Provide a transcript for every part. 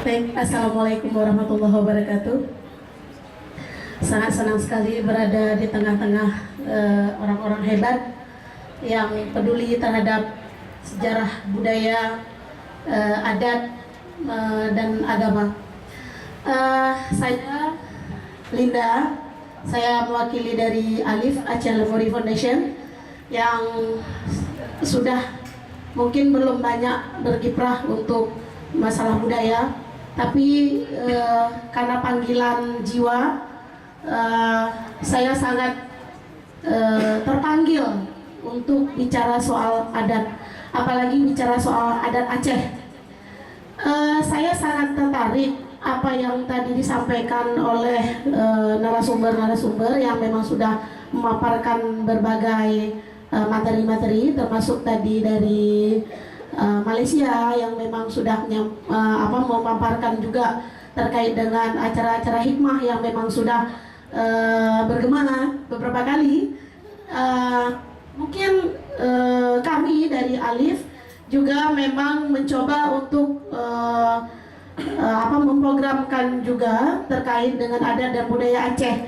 Baik, Assalamualaikum warahmatullahi wabarakatuh. Sangat senang sekali berada di tengah-tengah orang-orang hebat yang peduli terhadap sejarah budaya, adat, dan agama. Saya Linda, saya mewakili dari ALIF, Aceh Lemory Foundation, yang sudah mungkin belum banyak berkiprah untuk masalah budaya, tapi karena panggilan jiwa, saya sangat terpanggil untuk bicara soal adat, apalagi bicara soal adat Aceh. Saya sangat tertarik apa yang tadi disampaikan oleh narasumber-narasumber yang memang sudah memaparkan berbagai materi-materi, termasuk tadi dari Malaysia yang memang sudah memaparkan juga terkait dengan acara-acara hikmah yang memang sudah bergema beberapa kali. Mungkin kami dari ALIF juga memang mencoba untuk memprogramkan juga terkait dengan adat dan budaya Aceh.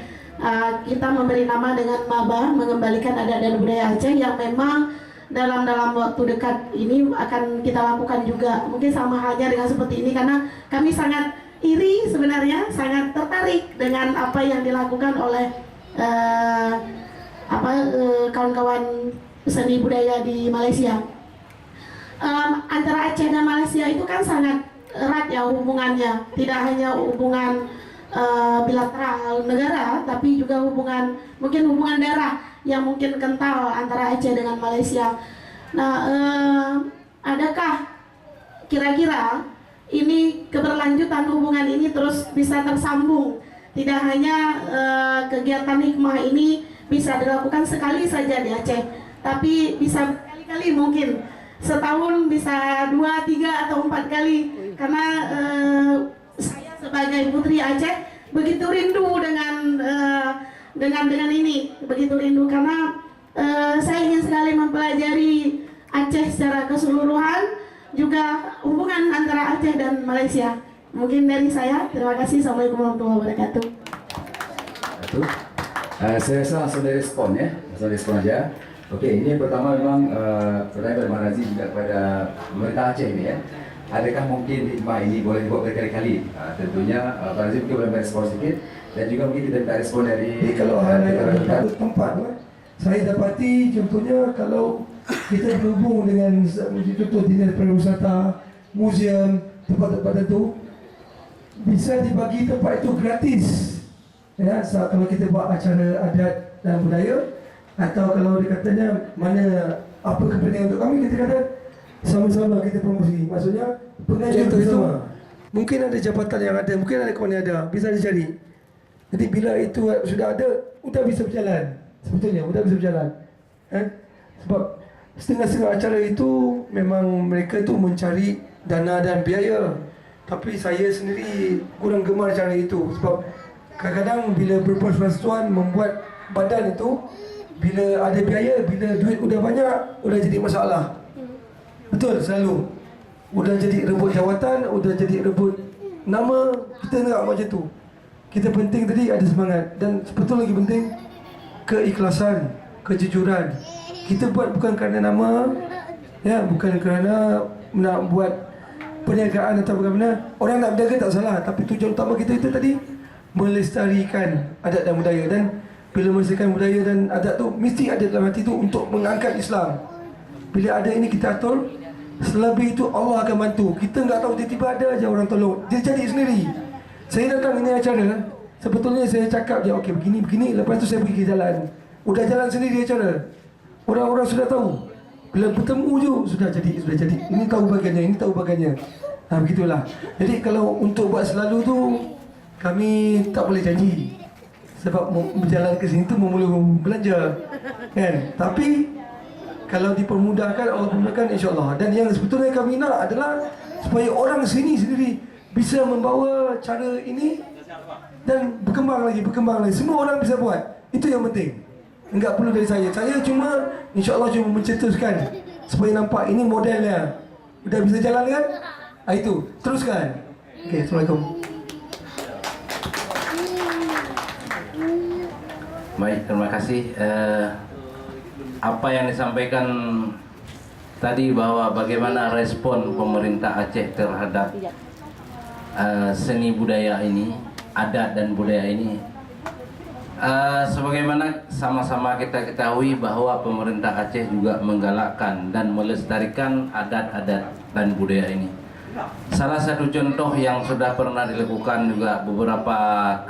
Kita memberi nama dengan Maba, mengembalikan adat dan budaya Aceh, yang memang dalam waktu dekat ini akan kita lakukan juga. Mungkin sama halnya dengan seperti ini, karena kami sangat iri sebenarnya, sangat tertarik dengan apa yang dilakukan oleh kawan-kawan seni budaya di Malaysia. Antara Aceh dan Malaysia itu kan sangat erat ya hubungannya, tidak hanya hubungan bilateral negara, tapi juga mungkin hubungan darah yang mungkin kental antara Aceh dengan Malaysia. Nah, adakah kira-kira ini keberlanjutan hubungan ini terus bisa tersambung? Tidak hanya kegiatan hikmah ini bisa dilakukan sekali saja di Aceh, tapi bisa berkali-kali, mungkin setahun bisa 2, 3, atau 4 kali. Karena saya sebagai putri Aceh begitu rindu dengan ini, begitu rindu, karena saya ingin sekali mempelajari Aceh secara keseluruhan, juga hubungan antara Aceh dan Malaysia. Mungkin dari saya, terima kasih. Assalamualaikum warahmatullahi wabarakatuh. Saya rasa langsung direspon ya, langsung respon aja. Okey, ini yang pertama memang pertanyaan dari Marazi juga kepada pemerintah Aceh ini ya. Adakah mungkin hikmah ini boleh dibuat berkali-kali? Tentunya Pak Razif mungkin boleh merespon sedikit, dan juga mungkin kita minta respon dari kalau ada tempat, saya dapati contohnya kalau kita berhubung dengan contoh dinas pariwisata, museum, tempat-tempat itu bisa dibagi tempat itu gratis. Ya, kalau kita buat acara adat dan budaya, atau kalau dikatanya mana apa kepentingan untuk kami, kita kata sama-sama kita promosi. Maksudnya pengajian bersama. Mungkin ada jabatan yang ada, mungkin ada kawan yang ada, bisa dicari. Jadi bila itu sudah ada, sudah bisa berjalan. Sebetulnya sudah bisa berjalan. Sebab setengah-setengah acara itu memang mereka tu mencari dana dan biaya. Tapi saya sendiri kurang gemar cara itu, sebab kadang-kadang bila berpersetujuan membuat badan itu, bila ada biaya, bila duit udah banyak, udah jadi masalah. Betul, selalu. Udah jadi rebut jawatan, udah jadi rebut nama, kita nak macam tu. Kita penting tadi ada semangat, dan betul lagi penting keikhlasan, kejujuran. Kita buat bukan kerana nama, ya, bukan kerana nak buat perniagaan atau bagaimana. Orang nak berdagang tak salah, tapi tujuan utama kita itu tadi melestarikan adat dan budaya. Dan bila melestarikan budaya dan adat tu, mesti ada dalam hati tu untuk mengangkat Islam. Bila ada ini kita atur, selebih itu Allah akan bantu. Kita enggak tahu, tiba-tiba ada aja orang tolong, dia jadi sendiri. Saya datang ini acara, sebetulnya saya cakap je, okey begini, lepas tu saya pergi ke jalan. Udah jalan sendiri acara. Orang-orang sudah tahu. Bila bertemu je sudah jadi. Ini tahu bagiannya, ini tahu bagiannya. Begitulah. Jadi kalau untuk buat selalu tu, kami tak boleh janji. Sebab berjalan ke sini tu memula belanja, kan? Tapi kalau dipermudahkan, Allah permudahkan, insya-Allah. Dan yang sebetulnya kami nak adalah supaya orang sini sendiri bisa membawa cara ini dan berkembang lagi. Semua orang bisa buat. Itu yang penting. Enggak perlu dari saya. Saya cuma insya-Allah cuma mencetuskan supaya nampak ini modelnya. Dah bisa jalan kan? Itu teruskan. Okey, Assalamualaikum. Baik, terima kasih. Apa yang disampaikan tadi bahwa bagaimana respon pemerintah Aceh terhadap seni budaya ini, adat dan budaya ini, sebagaimana sama-sama kita ketahui bahwa pemerintah Aceh juga menggalakkan dan melestarikan adat-adat dan budaya ini. Salah satu contoh yang sudah pernah dilakukan juga beberapa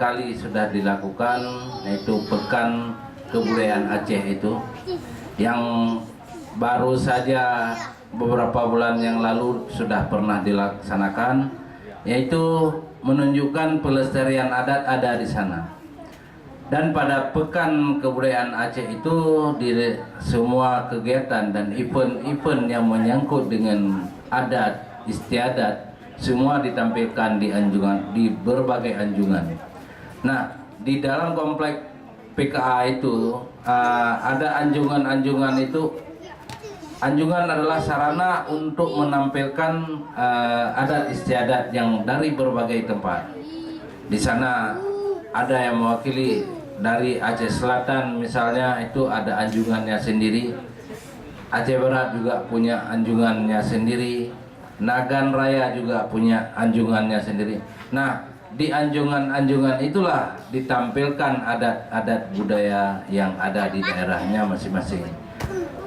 kali sudah dilakukan, yaitu Pekan Kebudayaan Aceh itu, yang baru saja beberapa bulan yang lalu sudah pernah dilaksanakan, yaitu menunjukkan pelestarian adat ada di sana. Dan pada Pekan Kebudayaan Aceh itu di semua kegiatan dan event-event yang menyangkut dengan adat, istiadat, semua ditampilkan di anjungan, di berbagai anjungan. Nah, di dalam komplek PKA itu ada anjungan-anjungan itu. Anjungan adalah sarana untuk menampilkan adat istiadat yang dari berbagai tempat. Di sana ada yang mewakili dari Aceh Selatan misalnya, itu ada anjungannya sendiri. Aceh Barat juga punya anjungannya sendiri. Nagan Raya juga punya anjungannya sendiri. Nah, di anjungan-anjungan itulah ditampilkan adat-adat budaya yang ada di daerahnya masing-masing.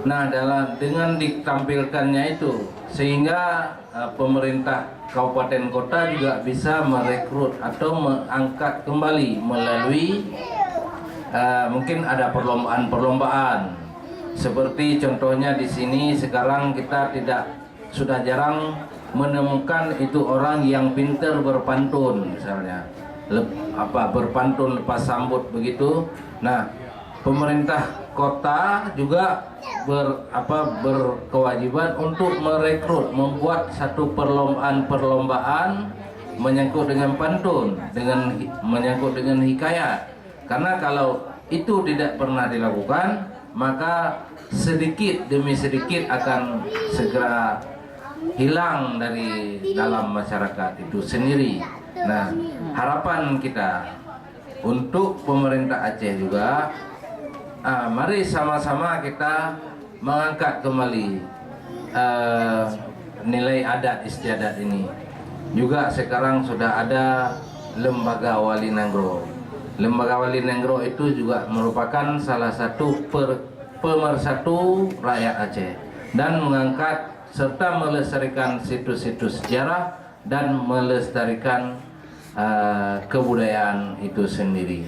Nah, dengan ditampilkannya itu, sehingga pemerintah kabupaten kota juga bisa merekrut atau mengangkat kembali melalui mungkin ada perlombaan-perlombaan. Seperti contohnya di sini sekarang kita sudah jarang menemukan itu orang yang pintar berpantun misalnya, berpantun lepas sambut begitu. Nah, pemerintah kota juga berkewajiban untuk merekrut, membuat satu perlombaan menyangkut dengan pantun, menyangkut dengan hikayat. Karena kalau itu tidak pernah dilakukan, maka sedikit demi sedikit akan segera hilang dari dalam masyarakat itu sendiri. Nah, harapan kita untuk pemerintah Aceh juga, mari sama-sama kita mengangkat kembali nilai adat istiadat ini. Juga sekarang sudah ada Lembaga Wali Nanggro. Lembaga Wali Nanggro itu juga merupakan salah satu pemersatu rakyat Aceh dan mengangkat serta melestarikan situs-situs sejarah dan melestarikan kebudayaan itu sendiri.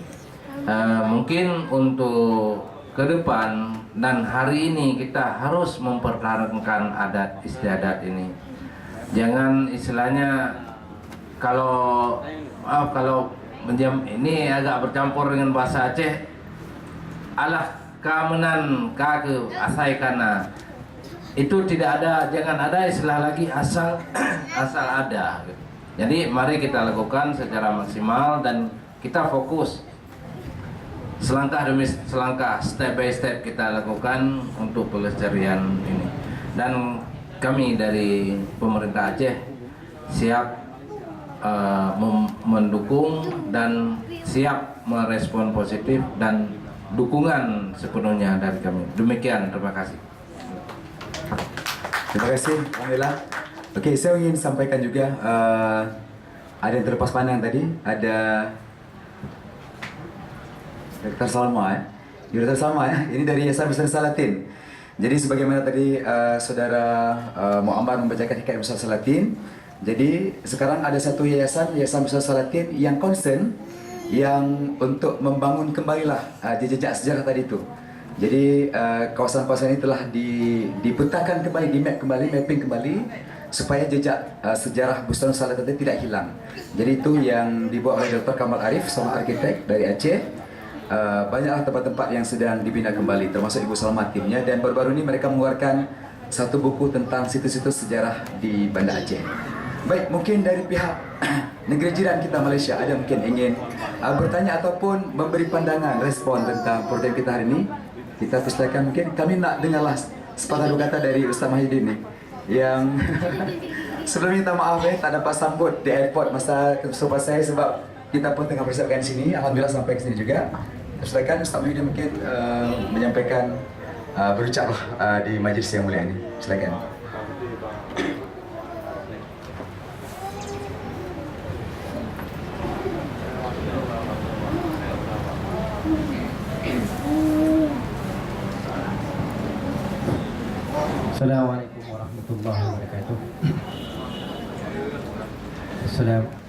Mungkin untuk ke depan dan hari ini kita harus mempertahankan adat istiadat ini. Jangan istilahnya kalau ini agak bercampur dengan bahasa Aceh, alah kamenan kake asai kana. Itu tidak ada, jangan ada istilah lagi asal ada. Jadi mari kita lakukan secara maksimal dan kita fokus selangkah demi selangkah, step by step kita lakukan untuk pelestarian ini. Dan kami dari pemerintah Aceh siap mendukung dan siap merespon positif dan dukungan sepenuhnya dari kami. Demikian, terima kasih. Terima kasih, Alhamdulillah. Okey, saya ingin sampaikan juga ada yang terlepas pandang tadi, ada Dr. Salma Dr. Salma ini dari Yayasan Besar Salatin. Jadi sebagaimana tadi saudara Muhammad membacakan hikayat Besar Salatin, jadi sekarang ada satu yayasan Besar Salatin yang concern yang untuk membangun kembalilah jejak sejarah tadi itu. Jadi kawasan-kawasan ini telah dipetakan kembali, mapping kembali supaya jejak sejarah Bustan Salatin tidak hilang. Jadi itu yang dibuat oleh Dr. Kamal Arif, seorang arsitek dari Aceh. Banyaklah tempat-tempat yang sedang dibina kembali, termasuk Ibu Salma timnya, dan baru-baru ini mereka mengeluarkan satu buku tentang situs-situs sejarah di Banda Aceh. Baik, mungkin dari pihak negeri jiran kita Malaysia ada mungkin ingin bertanya ataupun memberi pandangan, respon tentang program kita hari ini. Kita persilakan, mungkin kami nak dengarlah sepatah dua kata dari Ustaz Mahidin nih yang Sebelum minta maaf tak dapat sambut di airport masa kesurupan saya sebab kita pun tengah persiapkan di sini. Alhamdulillah sampai ke sini juga. Silakan Ustaz Muhyiddin mungkin menyampaikan berucap di majlis yang mulia ini. Silakan. Assalamualaikum warahmatullahi wabarakatuh.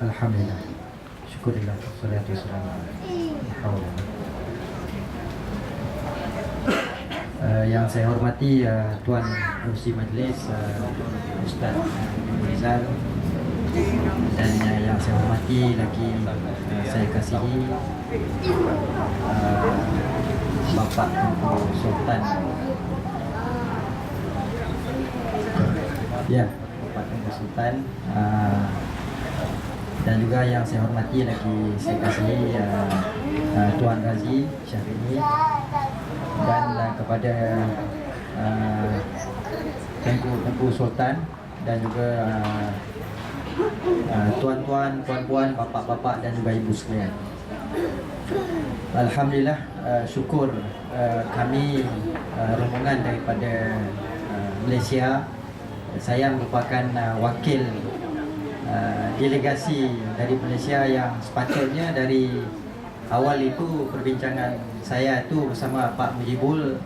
Alhamdulillah. Syukurillah. Wassalatu wassalamu ala yang saya hormati Tuan Pengerusi Majlis Ustaz Rizal, dan yang saya hormati lagi saya kasihi Bapak Tunku Sultan, ya, Bapak Tunku Sultan, dan juga yang saya hormati lagi saya kasihi Tuan Razi Syafini, dan kepada Tunku Sultan, dan juga tuan-tuan, puan-puan, bapak-bapak dan juga ibu sekalian. Alhamdulillah, syukur kami rombongan daripada Malaysia. Saya merupakan wakil delegasi dari Malaysia yang sepatutnya dari awal itu perbincangan saya itu bersama Pak Mujibul.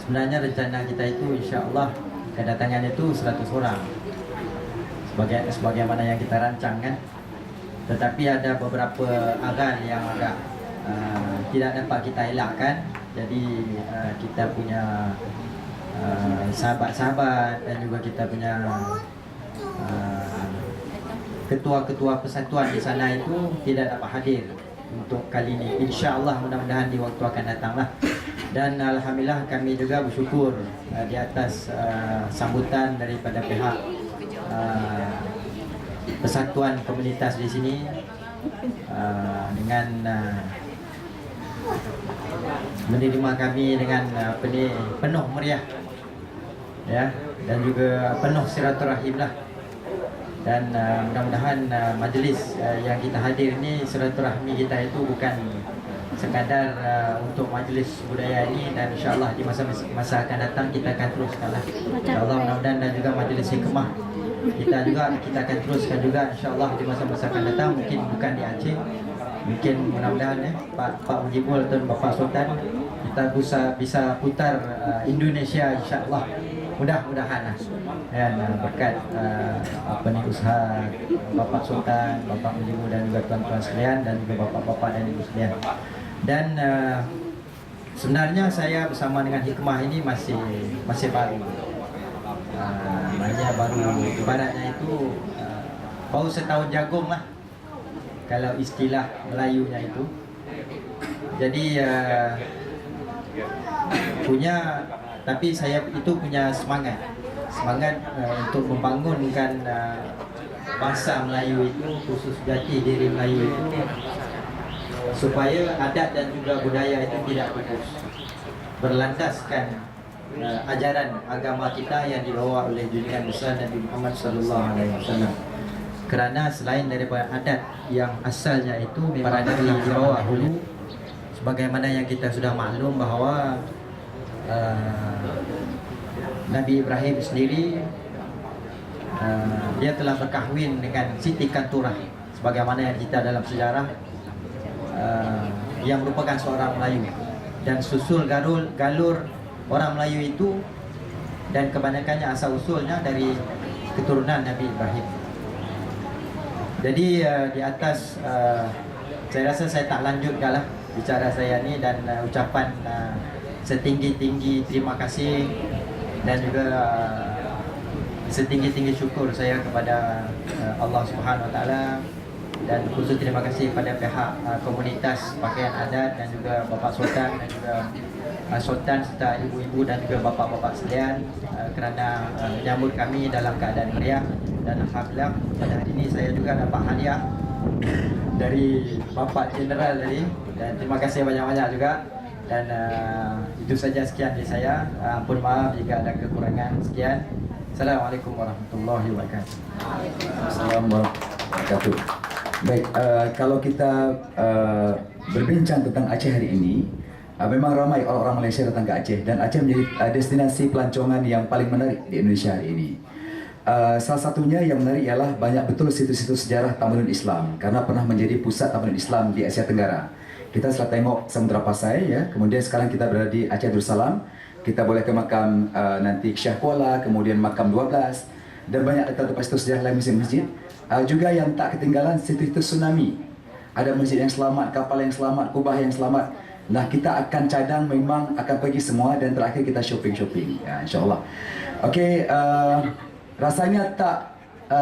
Sebenarnya rencana kita itu insya-Allah kedatangan itu 100 orang. Sebagaimana yang kita rancang kan. Tetapi ada beberapa aral yang agak tidak dapat kita elakkan. Jadi kita punya sahabat-sahabat dan juga kita punya ketua-ketua persatuan di sana itu tidak dapat hadir untuk kali ini. InsyaAllah mudah-mudahan di waktu akan datanglah. Dan alhamdulillah kami juga bersyukur di atas sambutan daripada pihak persatuan komunitas di sini dengan menerima kami dengan penuh meriah, ya, dan juga penuh silaturahim lah. Dan mudah-mudahan majlis yang kita hadir ini, silaturahmi kita itu bukan sekadar untuk majlis budaya ini, dan insyaAllah di masa akan datang kita akan teruskanlah insyaAllah, mudah-mudahan, dan juga majlis hikmah kita akan teruskan juga insyaAllah di masa-masa akan datang. Mungkin bukan di Aceh, mungkin mudah-mudahan Pak Mujibul dan Bapak Sultan kita bisa putar Indonesia insyaAllah, mudah-mudahan lah. Dan berkat usaha Bapak Sultan, Bapak Mujibul dan juga tuan-tuan sekalian, dan juga bapak-bapak dan ibu sekalian. Dan sebenarnya saya bersama dengan hikmah ini masih baru. Maknanya baru, ibaratnya itu baru setahun jagung lah kalau istilah Melayunya itu. Jadi tapi saya itu punya semangat untuk membangunkan bahasa Melayu itu, khusus jati diri Melayu itu, supaya adat dan juga budaya itu tidak pupus, berlandaskan ajaran agama kita yang dibawa oleh junjungan besar Nabi Muhammad SAW. Kerana selain daripada adat yang asalnya itu memang dibawa dulu, sebagaimana yang kita sudah maklum bahawa Nabi Ibrahim sendiri dia telah berkahwin dengan Siti Kanturah, sebagaimana yang kita dalam sejarah, yang merupakan seorang Melayu, dan susul galur orang Melayu itu, dan kebanyakannya asal usulnya dari keturunan Nabi Ibrahim. Jadi di atas saya rasa saya tak lanjutkanlah bicara saya ni, dan ucapan setinggi-tinggi terima kasih dan juga setinggi-tinggi syukur saya kepada Allah Subhanahu Wa Taala, dan khusus terima kasih kepada pihak komunitas pakaian adat dan juga Bapak Sultan dan juga Sultan serta ibu-ibu dan juga bapak-bapak sekalian kerana menyambut kami dalam keadaan meriah. Dan alhamdulillah pada hari ini saya juga dapat hadiah dari Bapak Jeneral tadi, dan terima kasih banyak-banyak juga. Dan itu saja, sekian dari saya. Ampun maaf jika ada kekurangan. Sekian. Assalamualaikum warahmatullahi wabarakatuh. Assalamualaikum warahmatullahi wabarakatuh. Baik, kalau kita berbincang tentang Aceh hari ini, memang ramai orang-orang Malaysia datang ke Aceh dan Aceh menjadi destinasi pelancongan yang paling menarik di Indonesia hari ini. Salah satunya yang menarik ialah banyak betul situs-situs sejarah tamadun Islam karena pernah menjadi pusat tamadun Islam di Asia Tenggara. Kita setelah tengok Samudra Pasai, ya, kemudian sekarang kita berada di Aceh Darussalam. Kita boleh ke makam nanti Syah Kuala, kemudian makam 12 dan banyak tempat situs sejarah lain, masjid-masjid. Juga yang tak ketinggalan situs tsunami. Ada masjid yang selamat, kapal yang selamat, kubah yang selamat. Nah, kita akan cadang, memang akan pergi semua dan terakhir kita shopping-shopping, ya, insyaAllah. Okey, rasanya tak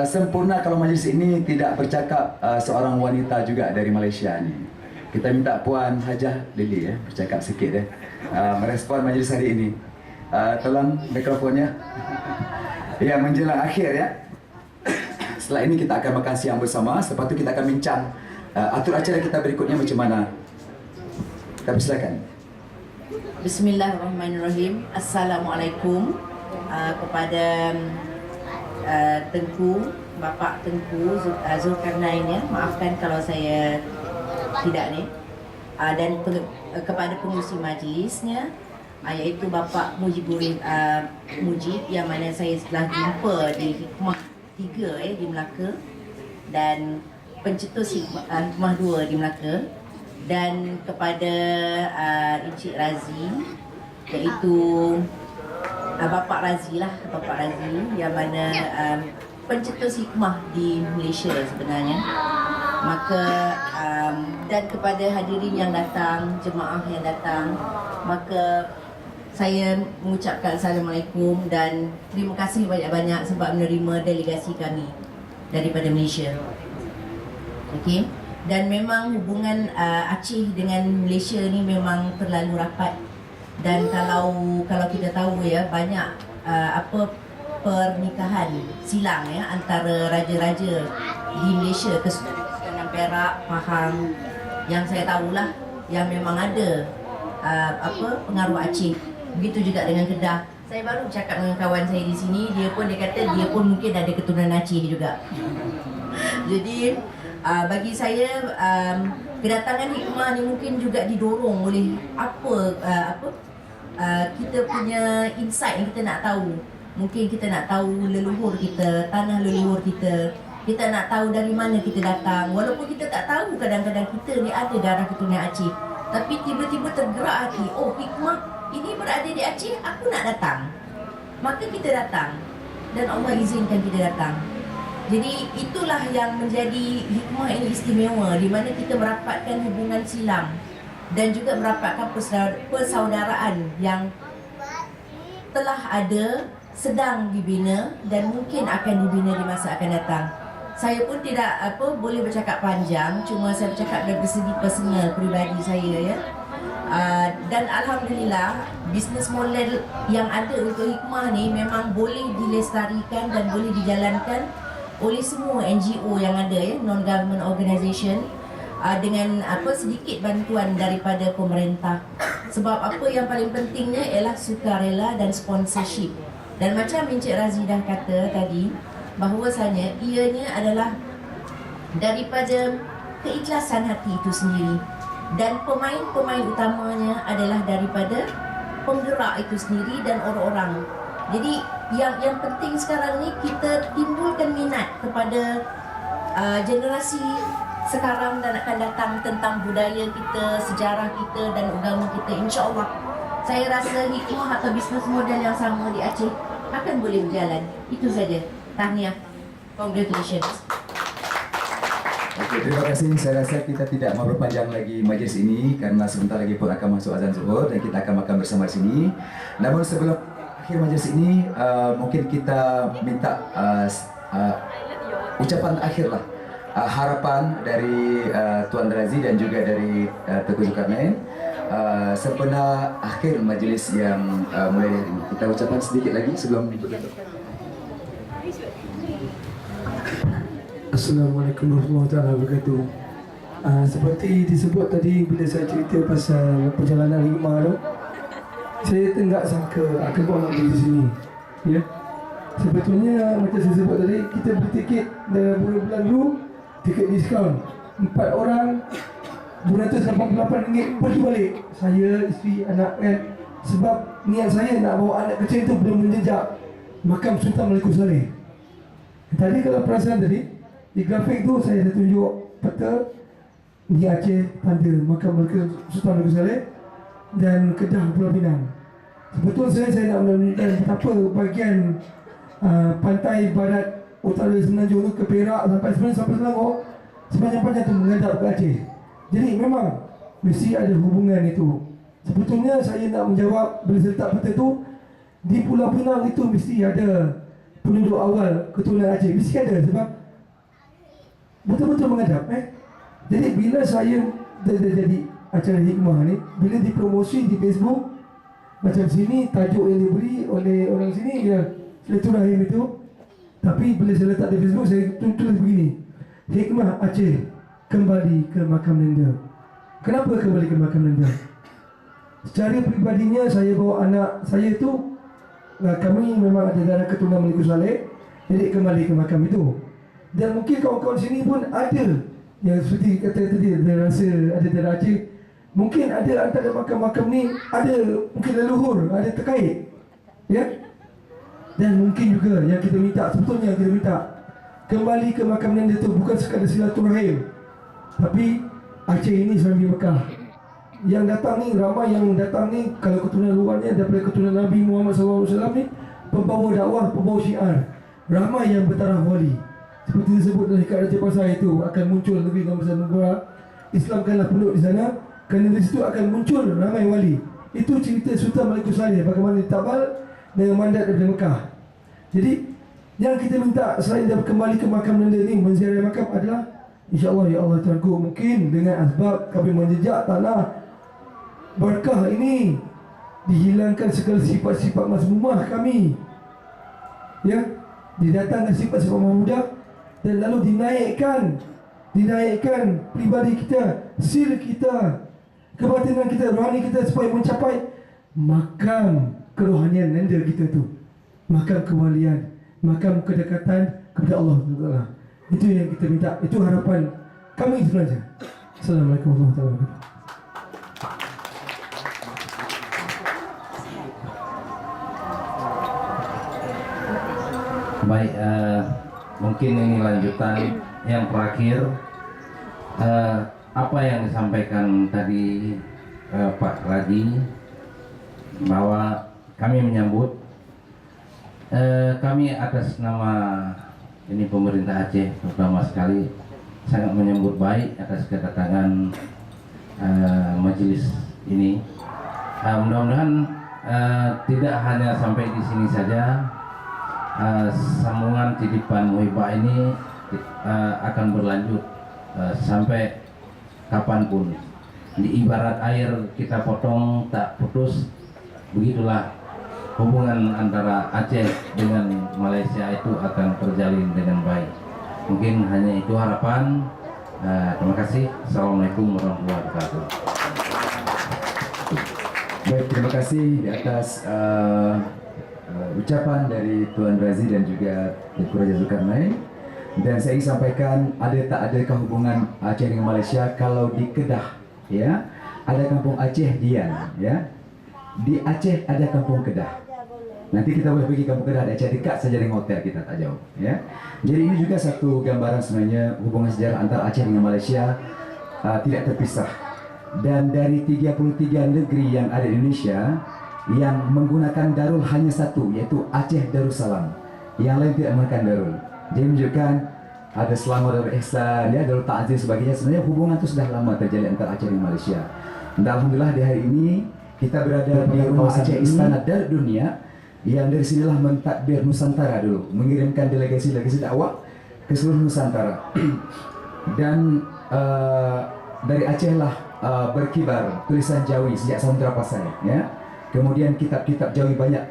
sempurna kalau majlis ini tidak bercakap seorang wanita juga dari Malaysia ni. Kita minta Puan Hajah Lili, ya, bercakap sikit, ya, merespon majlis hari ini. Tolong mikrofonnya. Ya, menjelang akhir, ya. Setelah ini kita akan makan siang bersama. Lepas itu kita akan bincang atur acara kita berikutnya macam mana. Kita persilakan. Bismillahirrahmanirrahim. Assalamualaikum kepada Tengku, Bapak Tengku Zulkarnain, ya. Maafkan kalau saya tidak ni. Dan kepada pengurusi majlisnya, iaitu Bapak Mujibur Mujib, yang mana saya telah jumpa di Hikmah 3, di Melaka, dan pencetus Hikmah 2 di Melaka, dan kepada Encik Razi, iaitu Bapak Razi lah, Bapak Razi, yang mana pencetus hikmah di Malaysia sebenarnya. Maka dan kepada hadirin yang datang, jemaah yang datang, maka saya mengucapkan Assalamualaikum dan terima kasih banyak-banyak sebab menerima delegasi kami daripada Malaysia. Okey. Dan memang hubungan Aceh dengan Malaysia ni memang terlalu rapat. Dan kalau kita tahu, ya, banyak pernikahan silang, ya, antara raja-raja di Malaysia, Kesultanan Perak, Pahang, yang saya tahulah yang memang ada pengaruh Aceh. Begitu juga dengan Kedah. Saya baru cakap dengan kawan saya di sini, dia kata dia pun mungkin ada keturunan Aceh juga. Jadi bagi saya kedatangan hikmah ni mungkin juga didorong oleh kita punya insight yang kita nak tahu. Mungkin kita nak tahu leluhur kita, tanah leluhur kita. Kita nak tahu dari mana kita datang. Walaupun kita tak tahu kadang-kadang kita ni ada darah keturunan Aceh, tapi tiba-tiba tergerak hati, oh, hikmah ini berada di Aceh, aku nak datang. Maka kita datang dan Allah izinkan kita datang. Jadi itulah yang menjadi hikmah ini istimewa, di mana kita merapatkan hubungan silam dan juga merapatkan persaudaraan yang telah ada, sedang dibina dan mungkin akan dibina di masa akan datang. Saya pun tidak boleh bercakap panjang, cuma saya bercakap dari segi personal peribadi saya, ya. Dan alhamdulillah bisnes model yang ada untuk hikmah ni memang boleh dilestarikan dan boleh dijalankan oleh semua NGO yang ada, ya, non-government organisation, dengan sedikit bantuan daripada pemerintah. Sebab yang paling pentingnya ialah sukarela dan sponsorship. Dan macam Encik Razi dah kata tadi, bahawasanya ianya adalah daripada keikhlasan hati itu sendiri, dan pemain-pemain utamanya adalah daripada penggerak itu sendiri dan orang-orang. Jadi yang penting sekarang ni kita timbulkan minat kepada generasi sekarang dan akan datang tentang budaya kita, sejarah kita dan agama kita. InsyaAllah saya rasa hikmah atau bisnes model yang sama di Aceh akan boleh berjalan. Itu saja. Tahniah. Congratulations. Okey, terima kasih. Saya rasa kita tidak mau berpanjang lagi majlis ini kerana sebentar lagi pun akan masuk azan zuhur dan kita akan makan bersama di sini. Namun sebelum akhir majlis ini, mungkin kita minta ucapan akhir lah, harapan dari Tuan Razi dan juga dari Tengku Zulkarnain sempena akhir majlis yang mulai hari ini. Kita ucapan sedikit lagi sebelum bertutup. Assalamualaikum warahmatullahi wabarakatuh. Seperti disebut tadi bila saya cerita pasal perjalanan hikmah tu, saya tak sangka akan buat majlis di sini. Ya. Sebetulnya macam saya sebut tadi, kita beli tiket dalam bulan-bulan dulu, tiket diskaun 4 orang RM288 pergi balik. Saya, isteri, anak kan. Sebab niat saya nak bawa anak kecil itu belum menjejak makam Sultan Malikus Saleh. Tadi kalau perasan tadi, di grafik tu saya dah tunjuk peta di Aceh tanda makam Sultan Malikus Saleh dan Kedah Pulau Pinang. Sebetulnya saya nak menunjukkan betapa bahagian pantai barat utara Semenanjung tu ke Perak sampai Selangor sepanjang-panjang tu menghadap ke Aceh. Jadi memang mesti ada hubungan itu. Sebetulnya saya nak menjawab bila saya letak peta tu, di Pulau Pinang itu mesti ada penduduk awal keturunan Aceh, mesti ada sebab betul-betul menghadap. Jadi bila saya jadi acara hikmah ni, bila dipromosi di Facebook macam sini, tajuk yang diberi oleh orang sini ya silaturahim itu. Tapi bila saya letak di Facebook, saya tulis begini: Hikmah Aceh kembali ke makam Nenda. Kenapa kembali ke makam Nenda? Secara peribadinya saya bawa anak saya tu, kami memang ada darah keturunan Malikus Saleh, jadi kembali ke makam itu. Dan mungkin kawan-kawan sini pun ada yang seperti kata tadi, ada rasa ada darah Aceh. Mungkin ada antara makam-makam ni ada mungkin leluhur, ada terkait, ya. Dan mungkin juga yang kita minta, sebetulnya yang kita minta kembali ke makam Nenda tu bukan sekadar silaturahim, tapi Aceh ini sebenarnya Mekah. Yang datang ni, ramai yang datang ni, kalau keturunan luarnya daripada keturunan Nabi Muhammad SAW ni, pembawa dakwah, pembawa syiar. Ramai yang bertaraf wali. Seperti disebut dalam Hikayat Raja Pasar itu, akan muncul lebih dalam besar negara. Islamkanlah penduduk di sana, kerana di situ akan muncul ramai wali. Itu cerita Sultan Malikus Saleh, bagaimana ditabal dengan mandat daripada Mekah. Jadi yang kita minta selain daripada kembali ke makam Nenda ni, menziarahi makam adalah InsyaAllah ya Allah Tuanku, mungkin dengan asbab kami menjejak tanah berkah ini, dihilangkan segala sifat-sifat mazmumah kami, ya, didatangkan sifat-sifat mahmudah, dan lalu dinaikkan pribadi kita, sil kita, kebatinan kita, rohani kita, supaya mencapai makam kerohanian Nenda kita tu, makam kewalian, makam kedekatan kepada Allah Taala. Itu yang kita minta, itu harapan kami sebenarnya. Assalamualaikum warahmatullahi wabarakatuh. Baik, mungkin ini lanjutan yang terakhir. Apa yang disampaikan tadi Pak Raji, bahwa kami menyambut, kami atas nama ini pemerintah Aceh terutama sekali sangat menyambut baik atas kedatangan majelis ini. Mudah-mudahan tidak hanya sampai di sini saja. Sambungan titipan Muhibah ini akan berlanjut sampai kapanpun. Di ibarat air kita potong tak putus, begitulah hubungan antara Aceh dengan Malaysia itu akan terjalin dengan baik. Mungkin hanya itu harapan. Terima kasih. Assalamualaikum warahmatullahi wabarakatuh. Baik, terima kasih di atas ucapan dari Tuan Razi dan juga Tuan Raja Zulkarnain. Dan saya ingin sampaikan, ada tak adakah hubungan Aceh dengan Malaysia? Kalau di Kedah, ya, ada kampung Aceh Dian, ya. Di Aceh ada kampung Kedah. Nanti kita boleh pergi kampung Kedah di Aceh, dekat saja dengan hotel kita, tak jauh, ya. Jadi ini juga satu gambaran sebenarnya hubungan sejarah antara Aceh dengan Malaysia tidak terpisah. Dan dari 33 negeri yang ada di Indonesia, yang menggunakan darul hanya satu, yaitu Aceh Darussalam. Yang lain tidak menggunakan darul. Jadi menunjukkan ada Selangor Darul Ihsan, ya, Darul Ta'zim sebagainya. Sebenarnya hubungan itu sudah lama terjalin antara Aceh dan Malaysia. Dan alhamdulillah di hari ini kita berada di rumah Aceh Istana Dar Dunia, yang dari sinilah mentadbir Nusantara dulu, mengirimkan delegasi-delegasi dakwah ke seluruh Nusantara. Dan dari Aceh lah berkibar tulisan Jawi sejak Samudra Pasai, ya. Kemudian kitab-kitab Jawi banyak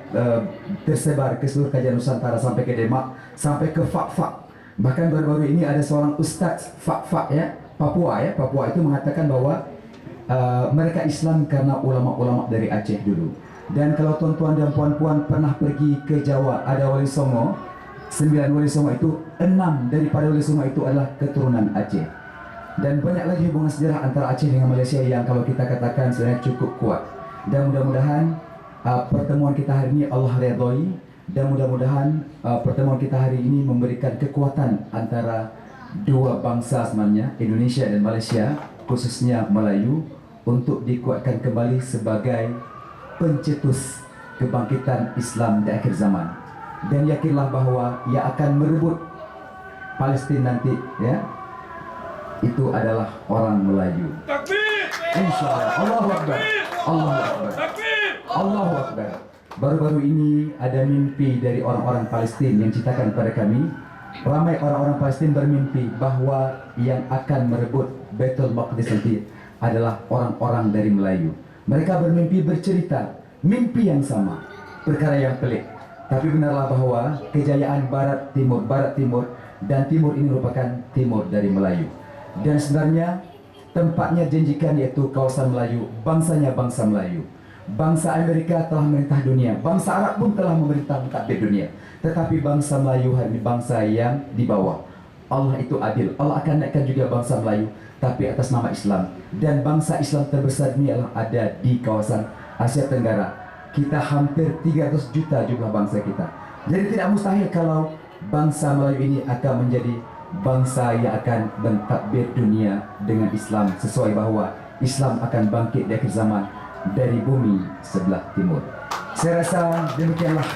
tersebar ke seluruh kajian Nusantara, sampai ke Demak, sampai ke Fak-Fak. Bahkan baru-baru ini ada seorang ustaz Fak-Fak, ya, Papua, ya. Papua itu mengatakan bahwa mereka Islam karena ulama-ulama dari Aceh dulu. Dan kalau tuan-tuan dan puan-puan pernah pergi ke Jawa, ada Wali Songo, 9 Wali Songo itu, 6 daripada Wali Songo itu adalah keturunan Aceh. Dan banyak lagi hubungan sejarah antara Aceh dengan Malaysia yang kalau kita katakan sebenarnya cukup kuat. Dan mudah-mudahan pertemuan kita hari ini Allah redai, dan mudah-mudahan pertemuan kita hari ini memberikan kekuatan antara dua bangsa sebenarnya, Indonesia dan Malaysia, khususnya Melayu, untuk dikuatkan kembali sebagai pencetus kebangkitan Islam di akhir zaman. Dan yakinlah bahawa yang akan merebut Palestin nanti, ya, itu adalah orang Melayu. InsyaAllah. Allahu Akbar. Allahu Akbar. Allahu Akbar. Baru-baru ini ada mimpi dari orang-orang Palestin yang ceritakan kepada kami. Ramai orang-orang Palestin bermimpi bahawa yang akan merebut Baitul Maqdis nanti adalah orang-orang dari Melayu. Mereka bermimpi bercerita mimpi yang sama, perkara yang pelik. Tapi benarlah bahawa kejayaan barat timur dan timur ini merupakan timur dari Melayu. Dan sebenarnya tempatnya janjikan yaitu kawasan Melayu, bangsanya bangsa Melayu. Bangsa Amerika telah memerintah dunia, bangsa Arab pun telah memerintah mentadbir dunia. Tetapi bangsa Melayu hari ini bangsa yang di bawah. Allah itu adil. Allah akan naikkan juga bangsa Melayu, tapi atas nama Islam. Dan bangsa Islam terbesar ini adalah ada di kawasan Asia Tenggara. Kita hampir 300 juta jumlah bangsa kita. Jadi tidak mustahil kalau bangsa Melayu ini akan menjadi bangsa yang akan mentadbir dunia dengan Islam, sesuai bahawa Islam akan bangkit di akhir zaman dari bumi sebelah timur. Saya rasa demikianlah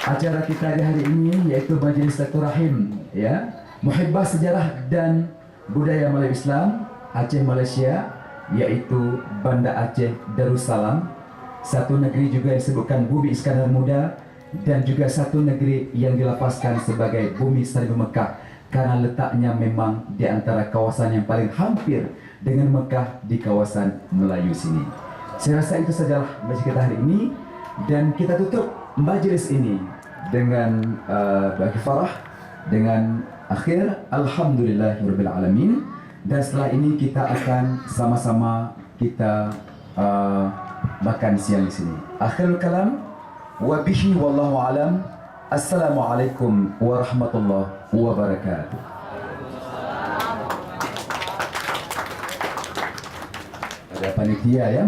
acara kita di hari ini, yaitu Majlis Silaturahim, ya, Muhibbah Sejarah dan Budaya Melayu Islam Aceh Malaysia, yaitu Banda Aceh Darussalam, satu negeri juga yang disebutkan Bumi Iskandar Muda, dan juga satu negeri yang dilafazkan sebagai Bumi Seribu Mekah karena letaknya memang di antara kawasan yang paling hampir dengan Mekah di kawasan Melayu sini. Saya rasa itu sajalah majlis kita hari ini, dan kita tutup majlis ini dengan berkifarah dengan akhir Alhamdulillahirabbil alamin. Dan setelah ini kita akan sama-sama kita makan siang di sini. Akhirul kalam wa bihi wallahu alam. Assalamualaikum warahmatullahi wabarakatuh. Ada panitia ya.